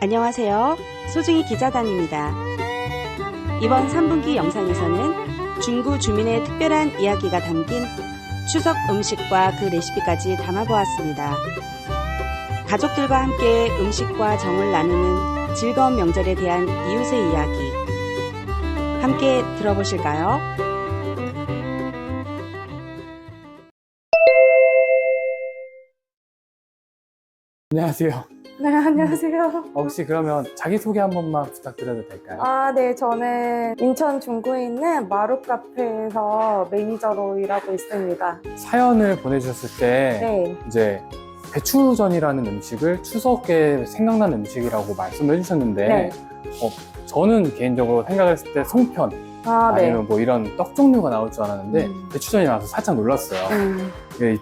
안녕하세요. 소중이 기자단입니다. 이번 3분기 영상에서는 중구 주민의 특별한 이야기가 담긴 추석 음식과 그 레시피까지 담아보았습니다. 가족들과 함께 음식과 정을 나누는 즐거운 명절에 대한 이웃의 이야기. 함께 들어보실까요? 안녕하세요. 네, 안녕하세요. 혹시 그러면 자기소개 한 번만 부탁드려도 될까요? 네, 저는 인천 중구에 있는 마룻 카페에서 매니저로 일하고 있습니다. 사연을 보내주셨을 때 네. 이제 배추전이라는 음식을 추석에 생각나는 음식이라고 말씀을 해주셨는데 네. 저는 개인적으로 생각했을 때 송편 네. 아니면 뭐 이런 떡 종류가 나올 줄 알았는데 배추전이 나와서 살짝 놀랐어요.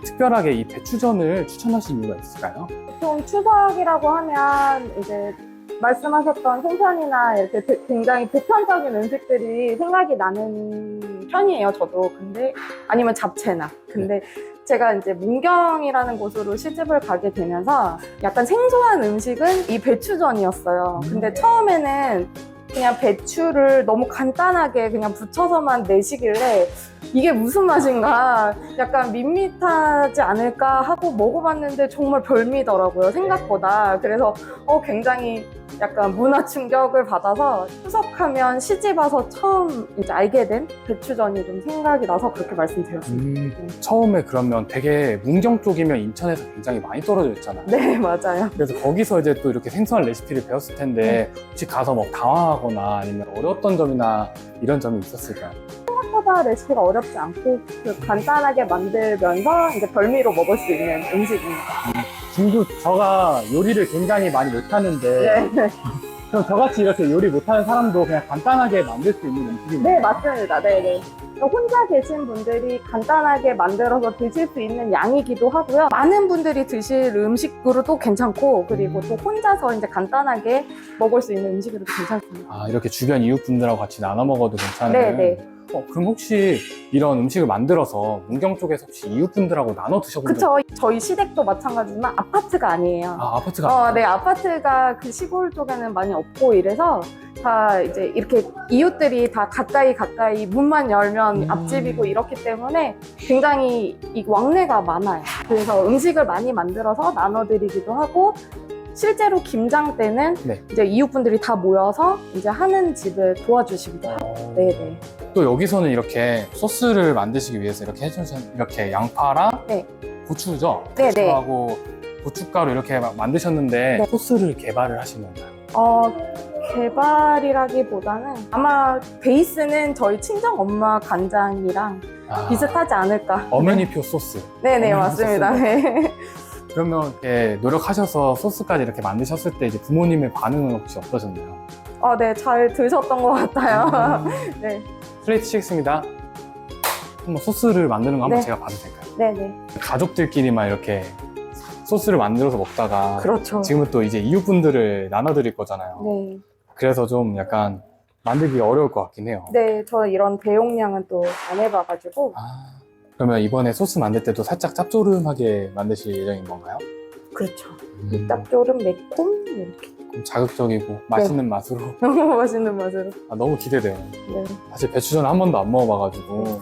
특별하게 이 배추전을 추천하신 이유가 있을까요? 보통 추석이라고 하면 이제 말씀하셨던 송편이나 이렇게 굉장히 보편적인 음식들이 생각이 나는 편이에요, 저도. 근데 아니면 잡채나. 근데 제가 이제 문경이라는 곳으로 시집을 가게 되면서 약간 생소한 음식은 이 배추전이었어요. 근데 처음에는 그냥 배추를 너무 간단하게 그냥 부쳐서만 내시길래 이게 무슨 맛인가 약간 밋밋하지 않을까 하고 먹어봤는데 정말 별미더라고요, 생각보다. 그래서 굉장히 약간 문화 충격을 받아서 추석하면 시집 와서 처음 이제 알게 된 배추전이 좀 생각이 나서 그렇게 말씀드렸습니다. 처음에 그러면 되게 문경 쪽이면 인천에서 굉장히 많이 떨어져 있잖아요. 네, 맞아요. 그래서 거기서 이제 또 이렇게 생소한 레시피를 배웠을 텐데 혹시 가서 뭐 당황하거나 아니면 어려웠던 점이나 이런 점이 있었을까요? 생각보다 레시피가 어렵지 않고 간단하게 만들면서 이제 별미로 먹을 수 있는 음식입니다. 중국 저가 요리를 굉장히 많이 못하는데 네. 그럼 저같이 이렇게 요리 못하는 사람도 그냥 간단하게 만들 수 있는 음식인가요? 네, 맞습니다. 네네. 혼자 계신 분들이 간단하게 만들어서 드실 수 있는 양이기도 하고요. 많은 분들이 드실 음식으로도 괜찮고, 그리고 또 혼자서 이제 간단하게 먹을 수 있는 음식으로도 괜찮습니다. 이렇게 주변 이웃분들하고 같이 나눠 먹어도 괜찮은. 네네. 그럼 혹시 이런 음식을 만들어서 문경 쪽에서 혹시 이웃분들하고 나눠 드셔본 적? 그쵸. 저희 시댁도 마찬가지지만 아파트가 아니에요. 아파트가. 네, 아파트가 그 시골 쪽에는 많이 없고 이래서 다 이제 이렇게 이웃들이 다 가까이 문만 열면 앞집이고 이렇기 때문에 굉장히 이 왕래가 많아요. 그래서 음식을 많이 만들어서 나눠드리기도 하고 실제로 김장 때는 이제 이웃분들이 다 모여서 이제 하는 집을 도와주시기도 하고. 네네. 또 여기서는 이렇게 소스를 만드시기 위해서 이렇게 해주신 이렇게 양파랑 고추죠? 네네. 고추하고 고춧가루 이렇게 막 만드셨는데 소스를 개발을 하신 건가요? 개발이라기보다는 아마 베이스는 저희 친정 엄마 간장이랑 비슷하지 않을까. 어머니표 소스. 네네, 어머니표 맞습니다. 소스. 네. 그러면 이렇게 노력하셔서 소스까지 이렇게 만드셨을 때 이제 부모님의 반응은 혹시 어떠셨나요? 네, 잘 드셨던 것 같아요. 네. 플레이트 치겠습니다. 한번 소스를 만드는 거 한번 제가 봐도 될까요? 네네. 가족들끼리만 이렇게 소스를 만들어서 먹다가 그렇죠. 지금은 또 이제 이웃분들을 나눠드릴 거잖아요. 네. 그래서 좀 약간 만들기 어려울 것 같긴 해요. 네, 저 이런 대용량은 또 안 해봐가지고. 그러면 이번에 소스 만들 때도 살짝 짭조름하게 만드실 예정인 건가요? 그렇죠. 짭조름, 매콤 이렇게. 그럼 자극적이고 맛있는 맛으로. 너무 맛있는 맛으로. 너무 기대돼요. 네. 사실 배추전 한 번도 안 먹어봐가지고.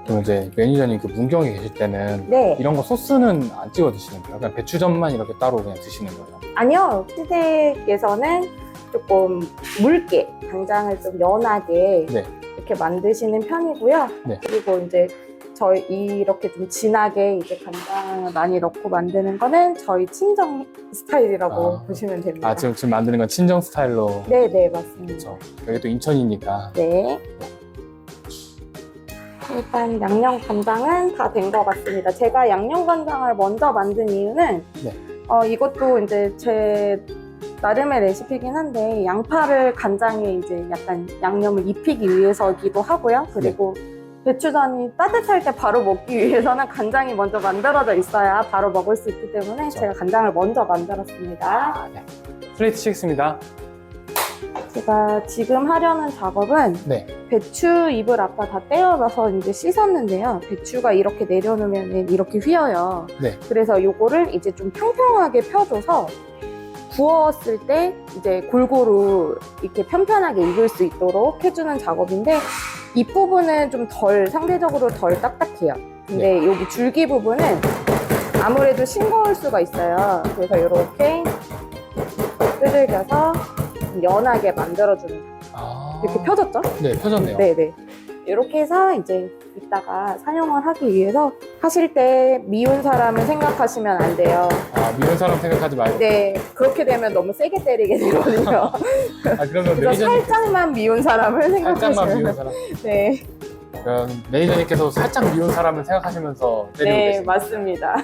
그럼 이제 매니저님 그 문경에 계실 때는 이런 거 소스는 안 찍어 드시는 거예요? 그냥 배추전만 이렇게 따로 그냥 드시는 거예요? 아니요. 시댁에서는 조금 묽게 간장을 좀 연하게 이렇게 만드시는 편이고요. 그리고 이제 저희 이렇게 좀 진하게 이제 간장을 많이 넣고 만드는 거는 저희 친정 스타일이라고 보시면 됩니다. 지금 만드는 건 친정 스타일로. 네네, 맞습니다. 그렇죠. 여기 또 인천이니까. 네. 일단 양념 간장은 다 된 것 같습니다. 제가 양념 간장을 먼저 만든 이유는 이것도 이제 제 나름의 레시피긴 한데 양파를 간장에 이제 약간 양념을 입히기 위해서이기도 하고요. 그리고 배추전이 따뜻할 때 바로 먹기 위해서는 간장이 먼저 만들어져 있어야 바로 먹을 수 있기 때문에 제가 간장을 먼저 만들었습니다. 플레이트 치겠습니다. 제가 지금 하려는 작업은 네. 배추 잎을 아까 다 떼어봐서 이제 씻었는데요. 배추가 이렇게 내려놓으면 이렇게 휘어요. 네. 그래서 요거를 이제 좀 평평하게 펴줘서 구웠을 때 이제 골고루 이렇게 편편하게 익을 수 있도록 해주는 작업인데 이 부분은 좀 상대적으로 덜 딱딱해요. 근데 여기 줄기 부분은 아무래도 싱거울 수가 있어요. 그래서 이렇게 끄들겨서 연하게 만들어주는 이렇게 펴졌죠? 네, 펴졌네요. 네네. 이렇게 해서 이제 이따가 사용을 하기 위해서 하실 때 미운 사람을 생각하시면 안 돼요. 미운 사람 생각하지 말고. 네, 그렇게 되면 너무 세게 때리게 되거든요. 그러면 그래서 살짝만 미운 사람을 살짝만 생각하시면 미운 사람. 네, 그럼 매니저님께서 살짝 미운 사람을 생각하시면서 때리고 네, 계십니다. 맞습니다.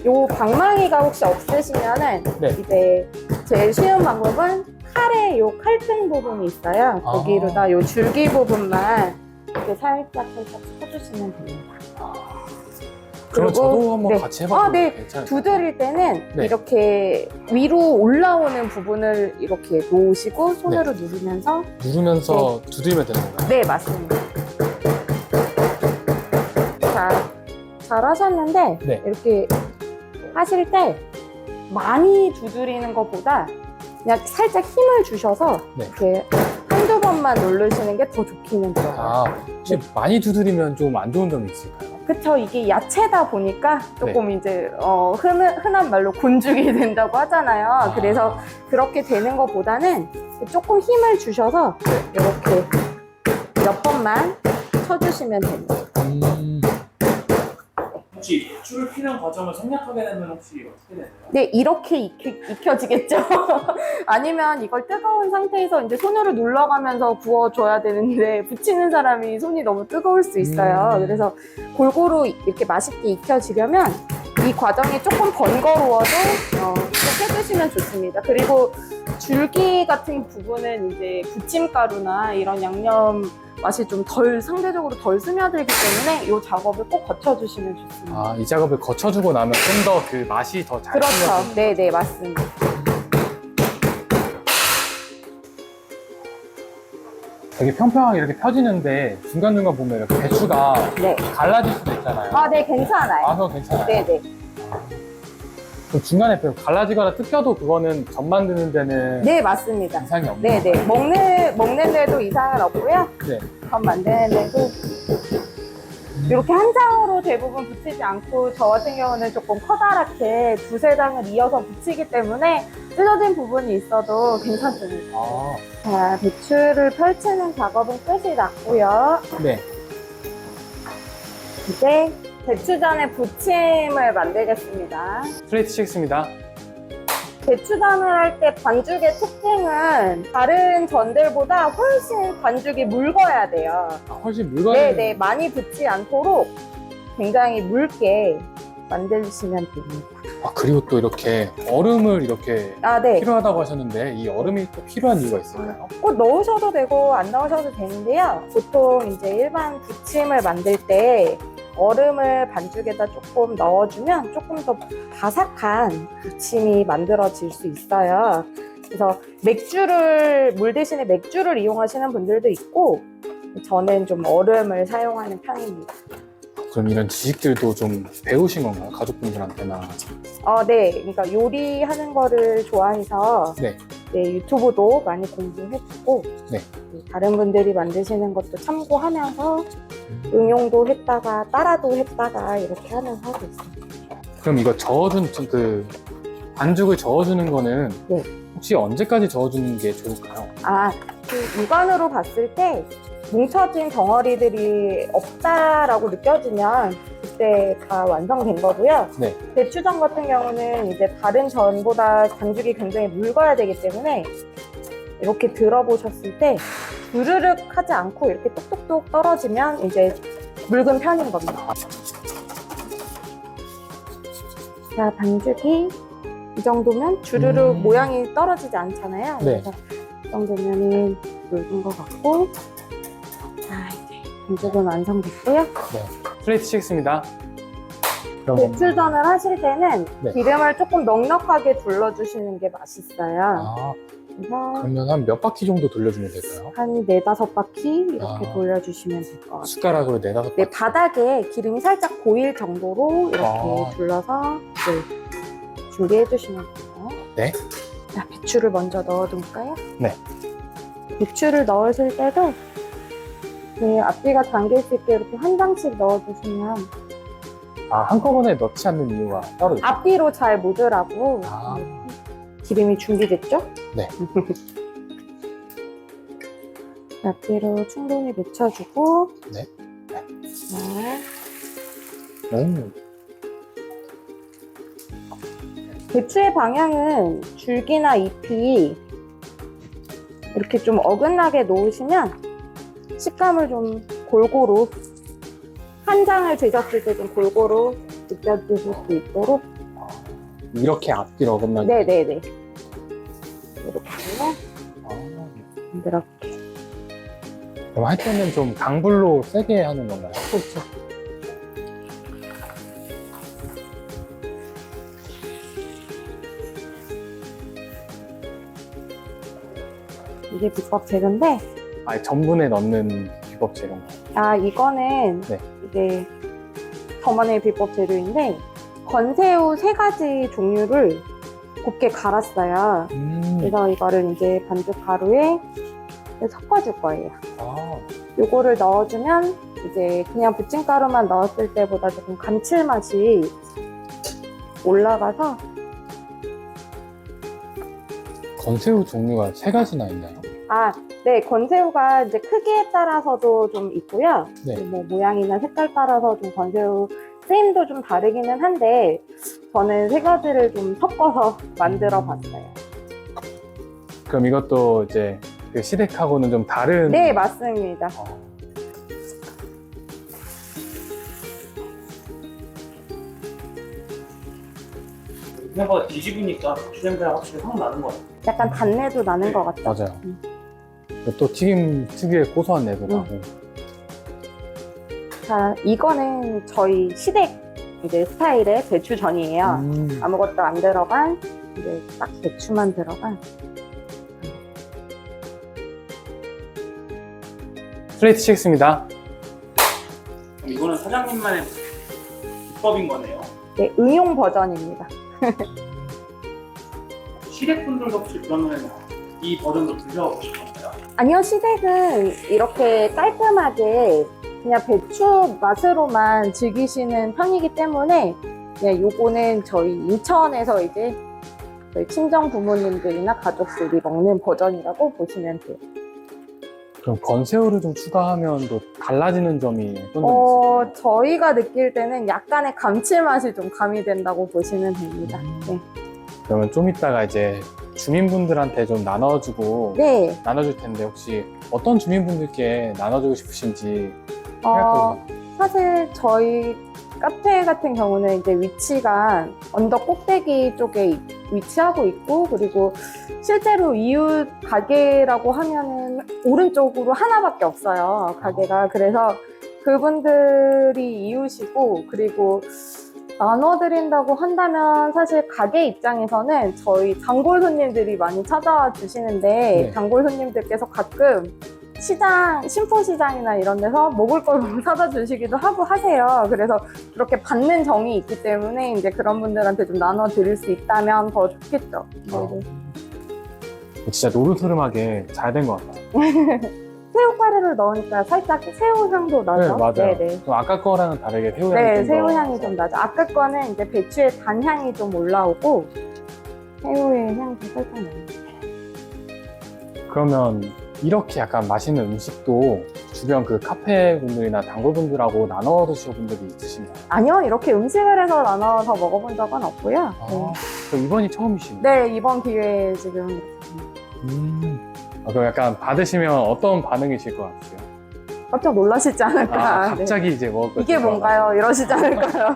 요 방망이가 혹시 없으시면은 네. 이제 제일 쉬운 방법은 칼에 요 칼등 부분이 있어요. 거기로다 요 줄기 부분만 이렇게 살짝 쳐주시면 됩니다. 그럼 그리고- 저도 한번 네. 같이 해봐도 네. 괜찮을까요? 두드릴 때는 네. 이렇게 위로 올라오는 부분을 이렇게 놓으시고 손으로 누르면서 누르면서 두드리면 되는 건가요? 네, 맞습니다. 자, 잘 하셨는데 네. 이렇게 하실 때 많이 두드리는 것보다 그냥 살짝 힘을 주셔서 네. 이렇게 한두 번만 누르시는 게 더 좋기는 들어요. 혹시 많이 두드리면 좀 안 좋은 점이 있을까요? 그쵸, 이게 야채다 보니까 조금 이제 흔한 말로 곤죽이 된다고 하잖아요. 그래서 그렇게 되는 것보다는 조금 힘을 주셔서 이렇게 몇 번만 쳐주시면 됩니다. 혹시 배추를 피는 과정을 생략하게 되면 혹시 어떻게 되나요? 네, 이렇게 익혀지겠죠. 아니면 이걸 뜨거운 상태에서 이제 손으로 눌러가면서 구워줘야 되는데 붙이는 사람이 손이 너무 뜨거울 수 있어요. 그래서 골고루 이렇게 맛있게 익혀지려면 이 과정이 조금 번거로워도 꼭 해주시면 좋습니다. 그리고 줄기 같은 부분은 이제 부침가루나 이런 양념 맛이 좀 상대적으로 덜 스며들기 때문에 이 작업을 꼭 거쳐주시면 좋습니다. 이 작업을 거쳐주고 나면 좀 더 그 맛이 더 잘 그렇죠. 스며드는 네네, 맞습니다. 되게 평평하게 이렇게 펴지는데 중간중간 보면 이렇게 배추가 네. 갈라질 수도 있잖아요. 네, 괜찮아요. 그거 괜찮아요. 네네. 그럼 중간에 갈라지거나 뜯겨도 그거는 전 만드는 데는 네, 맞습니다. 이상이 없는 네네. 먹는 데도 이상은 없고요. 네. 전 만드는 데도 이렇게 한 장으로 대부분 붙이지 않고 저 같은 경우는 조금 커다랗게 두세 장을 이어서 붙이기 때문에 찢어진 부분이 있어도 괜찮습니다. 자, 배추를 펼치는 작업은 끝이 났고요. 네. 이제 배추전에 부침을 만들겠습니다. 스트레이트 치겠습니다. 배추전을 할 때 반죽의 특징은 다른 전들보다 훨씬 반죽이 묽어야 돼요. 훨씬 묽어야 네네, 많이 붙지 않도록 굉장히 묽게 만드시면 됩니다. 그리고 또 이렇게 얼음을 이렇게 네. 필요하다고 하셨는데 이 얼음이 또 필요한 이유가 있을까요? 꼭 넣으셔도 되고 안 넣으셔도 되는데요. 보통 이제 일반 부침을 만들 때 얼음을 반죽에다 조금 넣어주면 조금 더 바삭한 부침이 만들어질 수 있어요. 그래서 물 대신에 맥주를 이용하시는 분들도 있고 저는 좀 얼음을 사용하는 편입니다. 그럼 이런 지식들도 좀 배우신 건가요? 가족분들한테나. 네. 그러니까 요리하는 거를 좋아해서 네. 유튜브도 많이 공부해주고 네. 다른 분들이 만드시는 것도 참고하면서 응용도 했다가 따라도 했다가 이렇게 하면서 하고 있습니다. 그럼 이거 반죽을 저어주는 거는 네. 혹시 언제까지 저어주는 게 좋을까요? 그 육안으로 봤을 때 뭉쳐진 덩어리들이 없다라고 느껴지면 그때 다 완성된 거고요. 네. 배추전 같은 경우는 이제 다른 전보다 반죽이 굉장히 묽어야 되기 때문에 이렇게 들어보셨을 때 주르륵 하지 않고 이렇게 똑똑똑 떨어지면 이제 묽은 편인 겁니다. 자, 반죽이 이 정도면 주르륵 모양이 떨어지지 않잖아요. 네. 그래서 이 정도면은 묽은 것 같고, 자, 이제 반죽은 완성됐고요. 스트레이트 치겠습니다. 그럼 배추전을 하실 때는 네. 기름을 조금 넉넉하게 둘러주시는 게 맛있어요. 그래서 그러면 한 몇 바퀴 정도 돌려주면 될까요? 한 4-5바퀴 이렇게 아. 돌려주시면 될 것 같아요. 숟가락으로 4-5바퀴. 네, 바닥에 기름이 살짝 고일 정도로 이렇게 아. 둘러서 네, 준비해 주시면 돼요. 네. 자, 배추를 먼저 넣어둘까요? 네. 배추를 넣으실 때도 네, 앞뒤가 당길 수 있게 이렇게 한 장씩 넣어주시면 한꺼번에 넣지 않는 이유가 따로 있죠? 앞뒤로 잘 묻으라고 아. 기름이 준비됐죠? 네. 앞뒤로 충분히 묻혀주고 네. 네. 배추의 방향은 줄기나 잎이 이렇게 좀 어긋나게 놓으시면 식감을 좀 골고루 한 장을 드셨을 때 좀 골고루 느껴주실 수 있도록 이렇게 앞뒤로 어긋나게. 네네네 이렇게 아. 이렇게 그럼 할 때는 좀 강불로 세게 하는 건가요? 그렇죠. 이게 비법 재료인데 전분에 넣는 비법 재료인가요? 이거는 네. 이게 저만의 비법 재료인데 건새우 3가지 종류를 곱게 갈았어요. 그래서 이거를 이제 반죽 가루에 섞어줄 거예요. 아. 요거를 넣어주면 이제 그냥 부침가루만 넣었을 때보다 조금 감칠맛이 올라가서 건새우 종류가 3가지나 있나요? 네, 건새우가 이제 크기에 따라서도 좀 있고요. 네. 뭐 모양이나 색깔 따라서 좀 건새우 쓰임도 좀 다르기는 한데 저는 3가지를 좀 섞어서 만들어 봤어요. 그럼 이것도 이제 그 시댁하고는 좀 다른. 네, 맞습니다. 생각보다 뒤집으니까 배추 냄새가 확실히 확 나는 것 같아요. 약간 단내도 나는 것 같죠? 맞아요. 또 튀김 특유의 고소한 내도 나고. 자, 이거는 저희 시댁 이제 스타일의 배추전이에요. 아무것도 안 들어간 이제 딱 배추만 들어간. 플레이트 치겠습니다. 그럼 이거는 사장님만의 비법인 거네요. 네, 응용 버전입니다. 시댁분들도 혹시 그러면 이 버전도 드셔보실 건가요? 아니요, 시댁은 이렇게 깔끔하게 그냥 배추 맛으로만 즐기시는 편이기 때문에 그냥 요거는 저희 인천에서 이제 저희 친정 부모님들이나 가족들이 먹는 버전이라고 보시면 돼요. 그럼 건새우를 좀 추가하면 또 달라지는 점이 어떤 점이 있을까요? 저희가 느낄 때는 약간의 감칠맛이 좀 가미된다고 보시면 됩니다. 네. 그러면 좀 이따가 이제 주민분들한테 좀 나눠주고 네. 나눠줄 텐데 혹시 어떤 주민분들께 나눠주고 싶으신지 어, 생각해보세요. 사실 저희 카페 같은 경우는 이제 위치가 언덕 꼭대기 쪽에 위치하고 있고, 그리고 실제로 이웃 가게라고 하면은 오른쪽으로 하나밖에 없어요, 가게가. 그래서 그분들이 이웃이고, 그리고 나눠드린다고 한다면 사실 가게 입장에서는 저희 단골 손님들이 많이 찾아와 주시는데, 네. 단골 손님들께서 가끔 신포시장이나 이런 데서 먹을 걸 사다 주시기도 하고 하세요. 그래서 그렇게 받는 정이 있기 때문에 이제 그런 분들한테 좀 나눠 드릴 수 있다면 더 좋겠죠. 진짜 노릇노릇하게 잘 된 것 같아요. 새우가루를 넣으니까 살짝 새우 향도 나죠. 네, 맞아요. 네네. 좀 아까 거랑은 다르게 새우 향이 네, 좀 새우 더 향이 좀 나죠. 아까 거는 이제 배추의 단향이 좀 올라오고 새우의 향도 살짝 나요. 그러면 이렇게 약간 맛있는 음식도 주변 그 카페 분들이나 단골 분들하고 나눠 드시는 분들이 있으신가요? 아니요, 이렇게 음식을 해서 나눠서 먹어본 적은 없고요. 그럼 이번이 처음이시네요. 네, 이번 기회에 지금 그럼 약간 받으시면 어떤 반응이실 것 같으세요? 깜짝 놀라시지 않을까. 네. 갑자기 이제 먹을 거 이게 뭔가요? 이러시지 않을까요?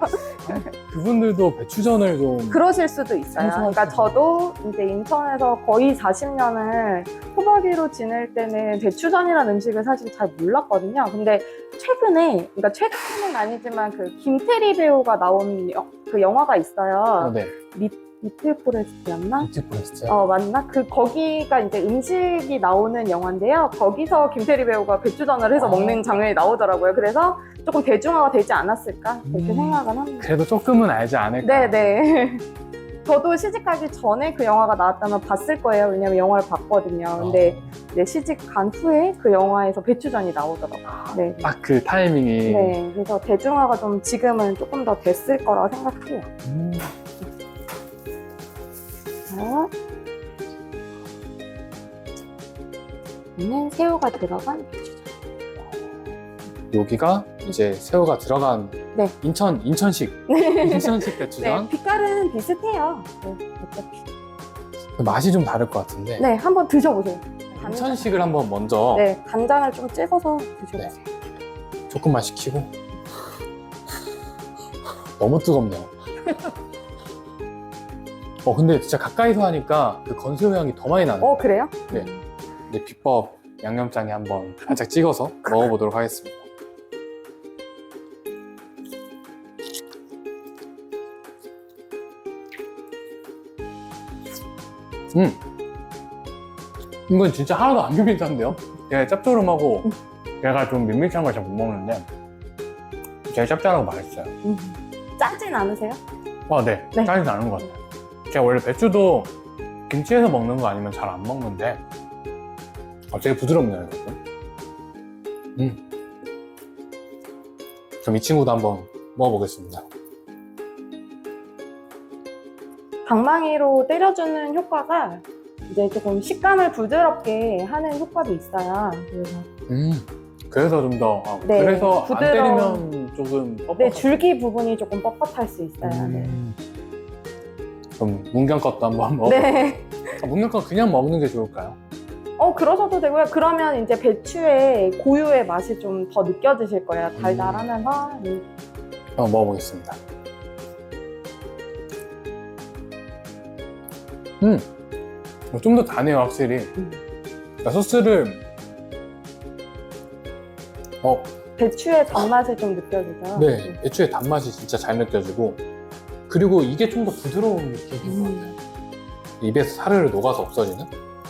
그분들도 배추전을 좀 그러실 수도 있어요. 그러니까 저도 이제 인천에서 거의 40년을 호박이로 지낼 때는 배추전이라는 음식을 사실 잘 몰랐거든요. 근데 최근에, 그러니까 최근은 아니지만 그 김태리 배우가 나온 그 영화가 있어요. 네. 리틀 포레스트였나? 리틀 포레스트. 맞나? 거기가 이제 음식이 나오는 영화인데요. 거기서 김태리 배우가 배추전을 해서 먹는 장면이 나오더라고요. 그래서 조금 대중화가 되지 않았을까? 그렇게 생각은 합니다. 그래도 조금은 알지 않을까? 네네. 저도 시집가기 전에 그 영화가 나왔다면 봤을 거예요. 왜냐면 영화를 봤거든요. 근데 네, 시집 간 후에 그 영화에서 배추전이 나오더라고요. 네. 딱 그 타이밍이. 네. 그래서 대중화가 좀 지금은 조금 더 됐을 거라고 생각해요. 자, 얘는 새우가 들어간 배추전. 여기가 이제 새우가 들어간 네. 인천식 인천식 배추전. 네, 빛깔은 비슷해요. 네, 어차피. 맛이 좀 다를 것 같은데. 네, 한번 드셔보세요. 인천식을 한번 먼저 네, 간장을 좀 찍어서 드셔보세요. 조금만 식히고. 너무 뜨겁네요. 근데 진짜 가까이서 하니까 그 건새우 향이 더 많이 나네요. 그래요? 네. 이제 비법 양념장에 한번 살짝 찍어서 먹어보도록 하겠습니다. 이건 진짜 하나도 안 밋밋한데요? 되게 짭조름하고 얘가 좀 밋밋한 걸 잘 못 먹는데 되게 짭짤하고 맛있어요. 짜진 않으세요? 네. 네. 짜지 않은 것 같아요. 제가 원래 배추도 김치에서 먹는 거 아니면 잘 안 먹는데 되게 부드럽네요, 이것도. 그럼 이 친구도 한번 먹어보겠습니다. 방망이로 때려주는 효과가 이제 조금 식감을 부드럽게 하는 효과도 있어요. 그래서 좀 더, 네, 그래서 안 부드러운- 때리면 조금 뻣뻣할 네, 줄기 부분이 조금 뻣뻣할 수 있어요. 네. 그럼 문경것도 한번 먹어볼게요. 네. 문경것 그냥 먹는 게 좋을까요? 그러셔도 되고요. 그러면 이제 배추의 고유의 맛이 좀 더 느껴지실 거예요. 달달하면서. 한번 먹어보겠습니다. 좀 더 다네요, 확실히. 그러니까 소스를 배추의 단맛이 좀 느껴지죠. 네, 배추의 단맛이 진짜 잘 느껴지고, 그리고 이게 좀 더 부드러운 느낌인 것 같아요. 입에서 사르르 녹아서 없어지는?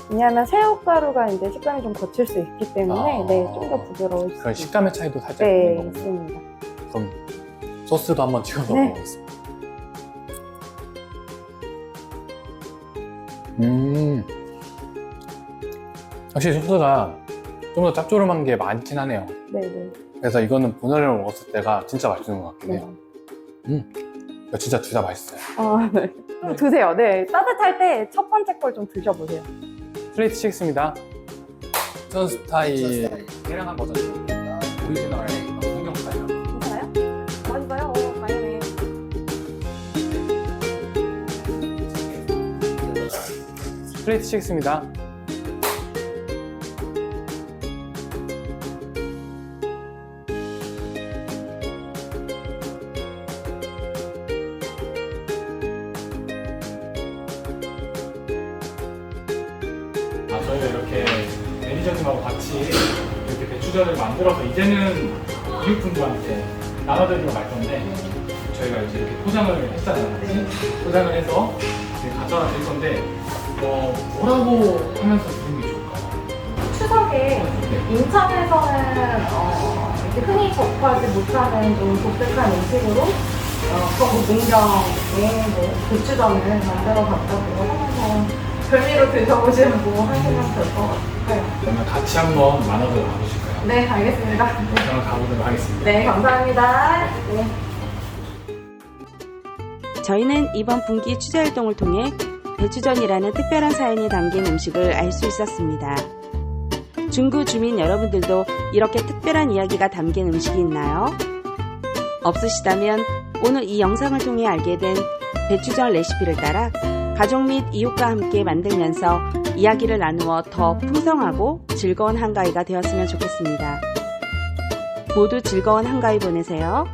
왜냐하면 새우가루가 이제 식감이 좀 거칠 수 있기 때문에 아. 네, 좀 더 부드러울 수 그런 있어요. 식감의 차이도 살짝 네, 있는 거군요. 있습니다. 그럼 소스도 한번 찍어서 네. 먹어보겠습니다. 확실히 소스가 좀 더 짭조름한 게 많긴 하네요. 네네. 그래서 이거는 보나리로 먹었을 때가 진짜 맛있는 것 같긴 네. 해요. 이거 진짜 둘 다 맛있어요. 네. 좀 드세요. 네. 따뜻할 때 첫 번째 걸 좀 드셔보세요. 플레이트 식스입니다. 전 스타일 계량한 버전. 오리지널 성경 스타일. 괜찮아요? 맛있어요? 다행이네. 플레이트 식스입니다. 저희가 이렇게 매니저님하고 같이 이렇게 배추전을 만들어서 이제는 이웃분들한테 나눠드리러 갈 건데 저희가 이제 이렇게 포장을 했잖아요. 포장을 해서 이제 가져다 드릴 건데 뭐라고 하면서 드리는 게 좋을까요? 추석에 네. 인천에서는 이렇게 흔히 접하지 못하는 좀 독특한 음식으로 전국 문경에 뭐 고추전을 만들어 봤다고 하면서 별미로 드셔보시고 하시면 될 것 같아요. 그러면 같이 한번 나눠드려 가보실까요? 네, 알겠습니다. 네, 저는 가보도록 하겠습니다. 네, 감사합니다. 네. 저희는 이번 분기 취재활동을 통해 배추전이라는 특별한 사연이 담긴 음식을 알 수 있었습니다. 중구 주민 여러분들도 이렇게 특별한 이야기가 담긴 음식이 있나요? 없으시다면 오늘 이 영상을 통해 알게 된 배추전 레시피를 따라 가족 및 이웃과 함께 만들면서 이야기를 나누어 더 풍성하고 즐거운 한가위가 되었으면 좋겠습니다. 모두 즐거운 한가위 보내세요.